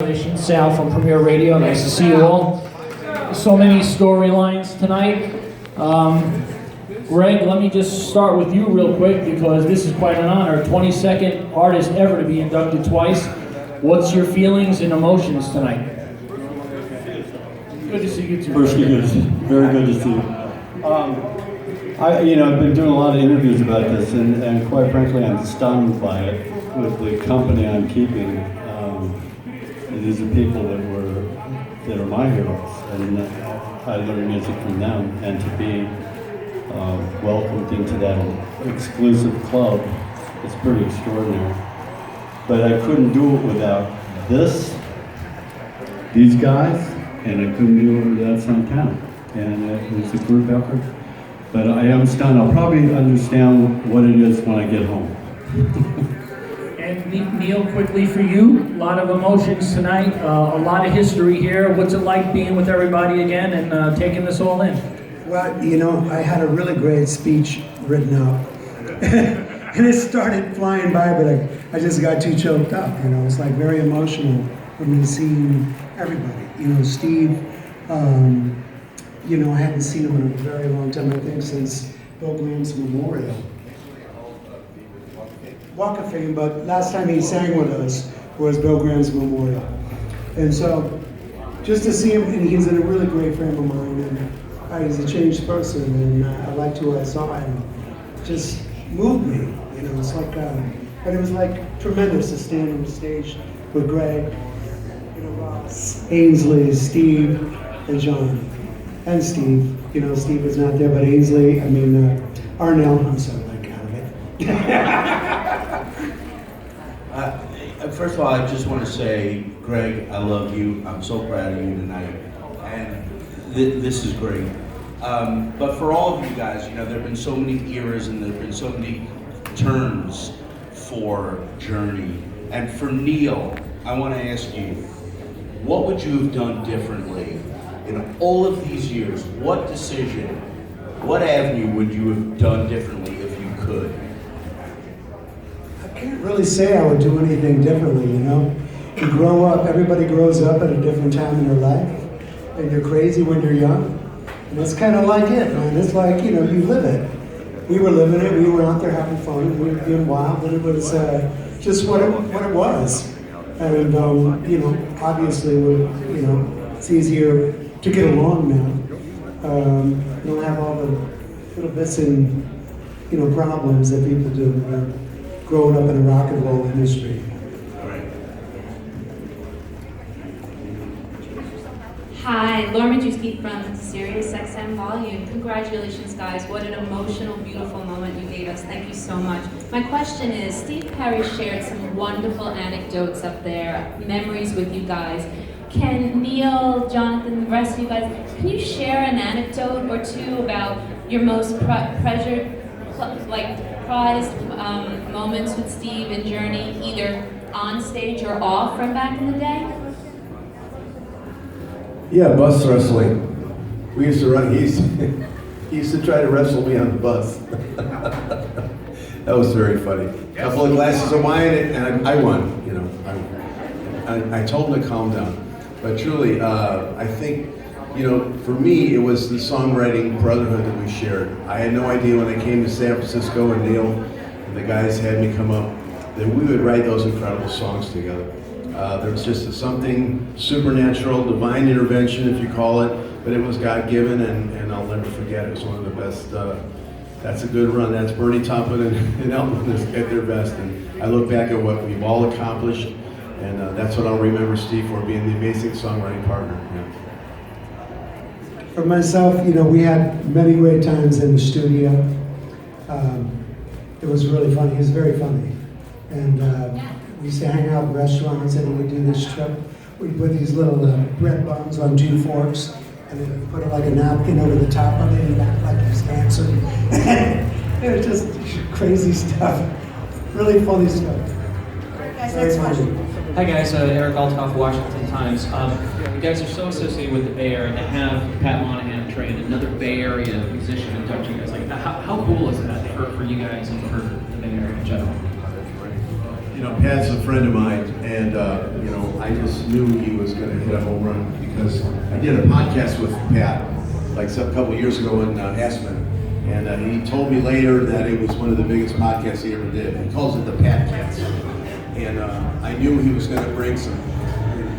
Congratulations, Sal from Premier Radio. Nice to see you all. So many storylines tonight. Gregg, let me just start with you real quick because this is quite an honor. 22nd artist ever to be inducted twice. What's your feelings and emotions tonight? Good to see you too. First, very good to see you. I've been doing a lot of interviews about this, and quite frankly, I'm stunned by it with the company I'm keeping. These are people that are my heroes, and I learn music from them, and to be welcomed into that exclusive club, it's pretty extraordinary. But I couldn't do it without these guys, and I couldn't do it without Santana. And it was a group effort. But I am stunned. I'll probably understand what it is when I get home. And Neal, quickly for you, a lot of emotions tonight, a lot of history here. What's it like being with everybody again and taking this all in? Well, I had a really great speech written out. And it started flying by, but I just got too choked up. It's like very emotional when you see everybody. Steve, I hadn't seen him in a very long time, I think since Bill Graham's memorial. Walk of Fame, but last time he sang with us was Bill Graham's memorial. And so, just to see him, and he's a really great friend of mine, and he's a changed person, and I liked who I saw, and just moved me. It's like, but it was like tremendous to stand on the stage with Gregg, Ross, Ansley, Steve, and John, and Steve. Steve was not there, but Ansley, Arnel, I'm so out of it. First of all, I just want to say, Gregg, I love you. I'm so proud of you tonight, and this is great. But for all of you guys, there have been so many eras and there have been so many terms for Journey. And for Neal, I want to ask you, what would you have done differently in all of these years? What decision, what avenue would you have done differently if you could? I can't really say I would do anything differently, You grow up, everybody grows up at a different time in their life, and you're crazy when you're young. And it's kind of like it, man. It's like, you live it. We were living it, we were out there having fun, we were being wild, and it was just what it was. And, obviously, it's easier to get along now. You don't have all the little bits and, problems that people do growing up in a rock and roll industry. Hi, Laura Majewski from Sirius XM Volume. Congratulations, guys. What an emotional, beautiful moment you gave us. Thank you so much. My question is, Steve Perry shared some wonderful anecdotes up there, memories with you guys. Can Neal, Jonathon, the rest of you guys, can you share an anecdote or two about your most prized moments with Steve and Journey, either on stage or off from back in the day? Yeah, bus wrestling. We used to run, he used to try to wrestle me on the bus. That was very funny. A couple of glasses of wine and I won, I told him to calm down. But truly, I think, for me, it was the songwriting brotherhood that we shared. I had no idea when I came to San Francisco and Neal, and the guys had me come up, that we would write those incredible songs together. There was just something supernatural, divine intervention, if you call it, but it was God-given, and I'll never forget. It was one of the best. That's a good run. That's Bernie Taupin and Elton at their best. And I look back at what we've all accomplished, and that's what I'll remember Steve for, being the amazing songwriting partner. Yeah. For myself, we had many great times in the studio. It was really funny. He was very funny. And we used to hang out in restaurants, and we'd do this trip. We'd put these little bread buns on 2 forks, and then we'd put like a napkin over the top of it, and act like he was dancing. It was just crazy stuff. Really funny stuff. Guys, next question. Hi guys, Eric Althoff, Washington Times. You guys are so associated with the Bay Area, to have Pat Monahan train another Bay Area musician and touch you guys. How cool is that for you guys and for the Bay Area in general? you know, Pat's a friend of mine, and you know, I just knew he was going to hit a home run because I did a podcast with Pat like a couple of years ago in Aspen, and he told me later that it was one of the biggest podcasts he ever did. He calls it the Patcast, and I knew he was going to bring some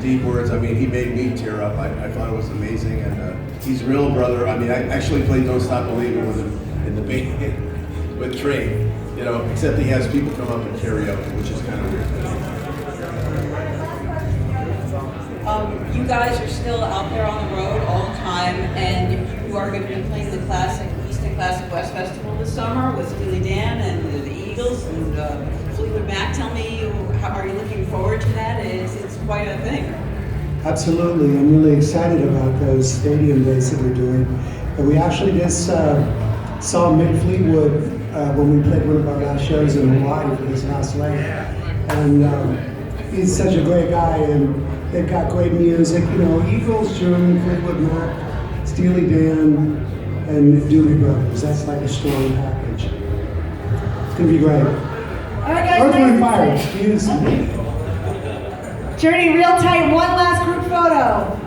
deep words. I mean, he made me tear up. I thought it was amazing, and he's a real brother. I mean, I actually played Don't Stop Believin with him in the band with Trey. You know, except he has people come up and karaoke, which is kind of weird. You guys are still out there on the road all the time, and you are going to be playing the Classic East and Classic West Festival this summer with Steely Dan and the Eagles and Fleetwood Mac. Tell me, how are you looking forward to that? It's quite a thing. Absolutely, I'm really excited about those stadium dates that we're doing. And we actually just saw Mick Fleetwood when we played one of our last shows in Hawaii for this last leg. And he's such a great guy, and they've got great music. You know, Eagles, German, Fleetwood Mac, Steely Dan, and Doobie Brothers. That's like a strong package. It's gonna be great. All right, guys. Earth, Wind, and Fire, nice. excuse me. Journey real tight. One last group photo.